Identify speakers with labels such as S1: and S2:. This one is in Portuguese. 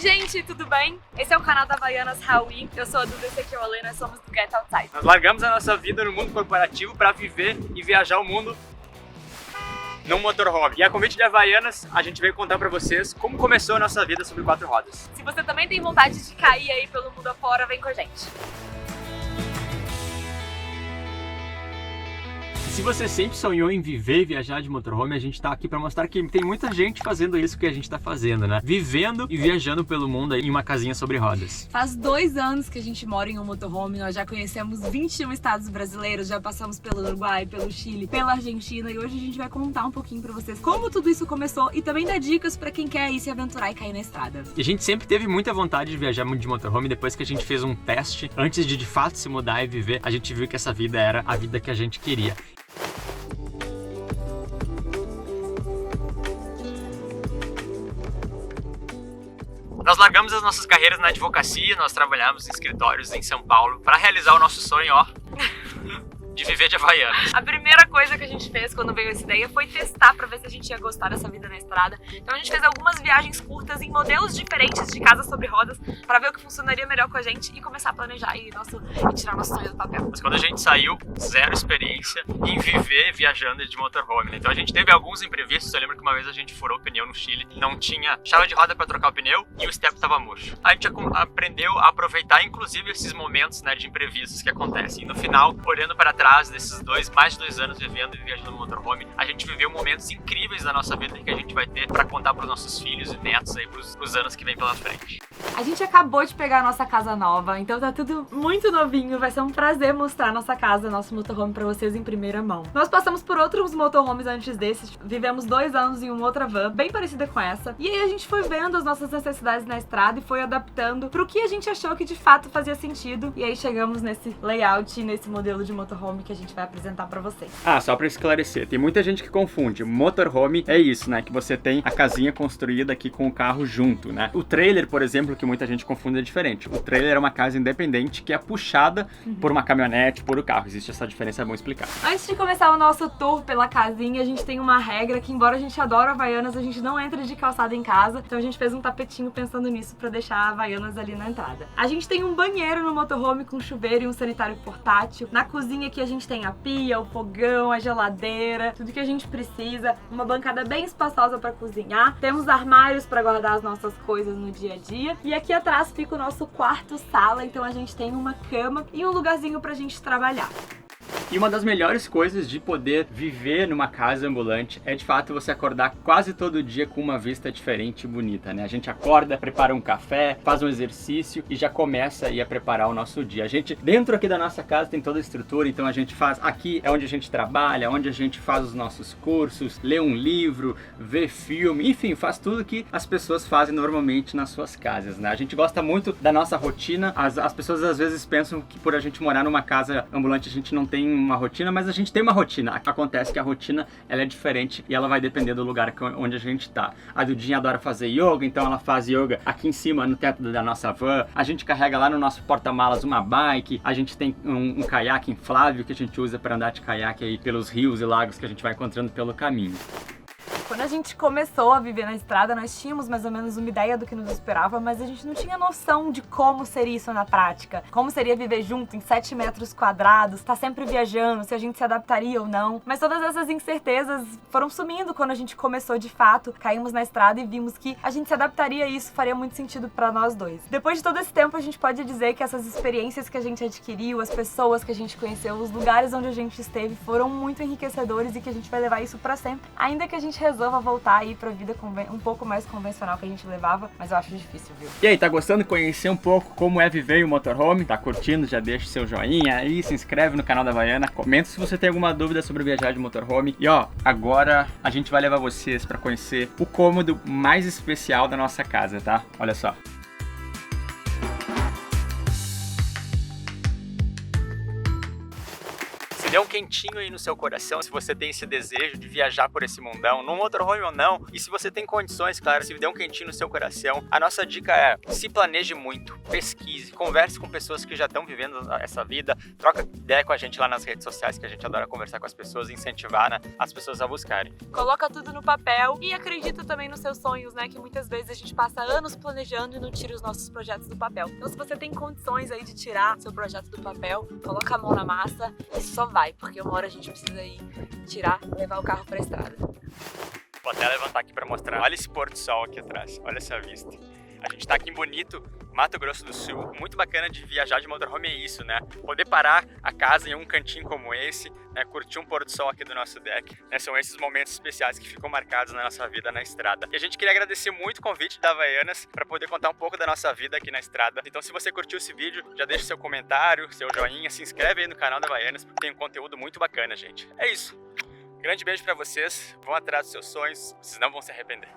S1: gente, tudo bem? Esse é o canal da Havaianas Haui. Eu sou a Duda, esse aqui é o Ale, nós somos do Get Outside.
S2: Nós largamos a nossa vida no mundo corporativo para viver e viajar o mundo num motorhome. E a convite de Havaianas, a gente veio contar pra vocês como começou a nossa vida sobre 4 rodas.
S1: Se você também tem vontade de cair aí pelo mundo afora, vem com a gente.
S2: Se você sempre sonhou em viver e viajar de motorhome, a gente tá aqui pra mostrar que tem muita gente fazendo isso que a gente tá fazendo, né? Vivendo e viajando pelo mundo aí em uma casinha sobre rodas.
S3: Faz 2 anos que a gente mora em um motorhome, nós já conhecemos 21 estados brasileiros, já passamos pelo Uruguai, pelo Chile, pela Argentina e hoje a gente vai contar um pouquinho pra vocês como tudo isso começou e também dar dicas pra quem quer ir se aventurar e cair na estrada.
S2: E a gente sempre teve muita vontade de viajar de motorhome. Depois que a gente fez um teste, antes de fato se mudar e viver, a gente viu que essa vida era a vida que a gente queria. Nós largamos as nossas carreiras na advocacia, nós trabalhamos em escritórios em São Paulo para realizar o nosso sonho, ó, de viver de Havaianas.
S1: A primeira coisa que a gente fez quando veio essa ideia foi testar pra ver se a gente ia gostar dessa vida na estrada. Então a gente fez algumas viagens curtas em modelos diferentes de casas sobre rodas pra ver o que funcionaria melhor com a gente e começar a planejar e tirar nosso sonho do papel.
S2: Mas quando a gente saiu, zero experiência em viver viajando de motorhome, né? Então a gente teve alguns imprevistos. Eu lembro que uma vez a gente furou o pneu no Chile, não tinha chave de roda pra trocar o pneu e o step tava murcho. A gente aprendeu a aproveitar inclusive esses momentos, né, de imprevistos que acontecem. E no final, olhando para trás desses mais de 2 anos vivendo e viajando no motorhome, a gente viveu momentos incríveis da nossa vida que a gente vai ter para contar para os nossos filhos e netos aí pros anos que vem pela frente.
S3: A gente acabou de pegar a nossa casa nova, então tá tudo muito novinho, vai ser um prazer mostrar nossa casa, nosso motorhome pra vocês em primeira mão. Nós passamos por outros motorhomes antes desses, vivemos 2 anos em uma outra van, bem parecida com essa, e aí a gente foi vendo as nossas necessidades na estrada e foi adaptando pro que a gente achou que de fato fazia sentido, e aí chegamos nesse layout, nesse modelo de motorhome que a gente vai apresentar pra vocês.
S2: Só pra esclarecer, tem muita gente que confunde. Motorhome é isso, né? Que você tem a casinha construída aqui com o carro junto, né? O trailer, por exemplo, que muita gente confunde, é diferente. O trailer é uma casa independente que é puxada por uma caminhonete, por o carro. Existe essa diferença, é bom explicar.
S3: Antes de começar o nosso tour pela casinha, a gente tem uma regra que, embora a gente adore Havaianas, a gente não entra de calçada em casa. Então a gente fez um tapetinho pensando nisso pra deixar a Havaianas ali na entrada. A gente tem um banheiro no motorhome com chuveiro e um sanitário portátil. Na cozinha aqui a gente tem a pia, o fogão, a geladeira, tudo que a gente precisa. Uma bancada bem espaçosa pra cozinhar. Temos armários pra guardar as nossas coisas no dia a dia. E aqui atrás fica o nosso quarto-sala, então a gente tem uma cama e um lugarzinho pra gente trabalhar.
S2: E uma das melhores coisas de poder viver numa casa ambulante é de fato você acordar quase todo dia com uma vista diferente e bonita, né? A gente acorda, prepara um café, faz um exercício e já começa aí a preparar o nosso dia. A gente, dentro aqui da nossa casa, tem toda a estrutura, então a gente faz, aqui é onde a gente trabalha, onde a gente faz os nossos cursos, lê um livro, vê filme, enfim, faz tudo que as pessoas fazem normalmente nas suas casas, né? A gente gosta muito da nossa rotina, as pessoas às vezes pensam que por a gente morar numa casa ambulante a gente não tem uma rotina, mas a gente tem uma rotina. Acontece que a rotina ela é diferente e ela vai depender do lugar onde a gente tá. A Dudinha adora fazer yoga, então ela faz yoga aqui em cima no teto da nossa van. A gente carrega lá no nosso porta-malas uma bike. A gente tem um caiaque inflável que a gente usa para andar de caiaque aí pelos rios e lagos que a gente vai encontrando pelo caminho.
S3: Quando a gente começou a viver na estrada, nós tínhamos mais ou menos uma ideia do que nos esperava, mas a gente não tinha noção de como seria isso na prática. Como seria viver junto em 7 metros quadrados, estar sempre viajando, se a gente se adaptaria ou não. Mas todas essas incertezas foram sumindo quando a gente começou de fato, caímos na estrada e vimos que a gente se adaptaria e isso faria muito sentido para nós dois. Depois de todo esse tempo, a gente pode dizer que essas experiências que a gente adquiriu, as pessoas que a gente conheceu, os lugares onde a gente esteve foram muito enriquecedores e que a gente vai levar isso para sempre. Ainda que a gente resolva voltar aí pra vida um pouco mais convencional que a gente levava, mas eu acho difícil, viu?
S2: E aí, tá gostando de conhecer um pouco como é viver o motorhome? Tá curtindo? Já deixa seu joinha aí, se inscreve no canal da Havaiana, comenta se você tem alguma dúvida sobre viajar de motorhome. E ó, agora a gente vai levar vocês pra conhecer o cômodo mais especial da nossa casa, tá? Olha só. dê um quentinho aí no seu coração se você tem esse desejo de viajar por esse mundão, num motorhome ou não. E se você tem condições, claro, se dê um quentinho no seu coração, a nossa dica é: se planeje muito, pesquise, converse com pessoas que já estão vivendo essa vida, troca ideia com a gente lá nas redes sociais, que a gente adora conversar com as pessoas e incentivar, né, as pessoas a buscarem.
S1: Coloca tudo no papel e acredita também nos seus sonhos, né? Que muitas vezes a gente passa anos planejando e não tira os nossos projetos do papel. Então, se você tem condições aí de tirar seu projeto do papel, coloca a mão na massa e só vai, porque uma hora a gente precisa ir tirar e levar o carro pra estrada.
S2: Vou até levantar aqui para mostrar. Olha esse pôr do sol aqui atrás, olha essa vista. A gente tá aqui em Bonito, Mato Grosso do Sul. Muito bacana de viajar de motorhome é isso, né? Poder parar a casa em um cantinho como esse, né? Curtir um pôr do sol aqui do nosso deck, né? São esses momentos especiais que ficam marcados na nossa vida na estrada. E a gente queria agradecer muito o convite da Havaianas para poder contar um pouco da nossa vida aqui na estrada. Então, se você curtiu esse vídeo, já deixa seu comentário, seu joinha, se inscreve aí no canal da Havaianas, porque tem um conteúdo muito bacana, gente. É isso. Grande beijo para vocês. Vão atrás dos seus sonhos, vocês não vão se arrepender.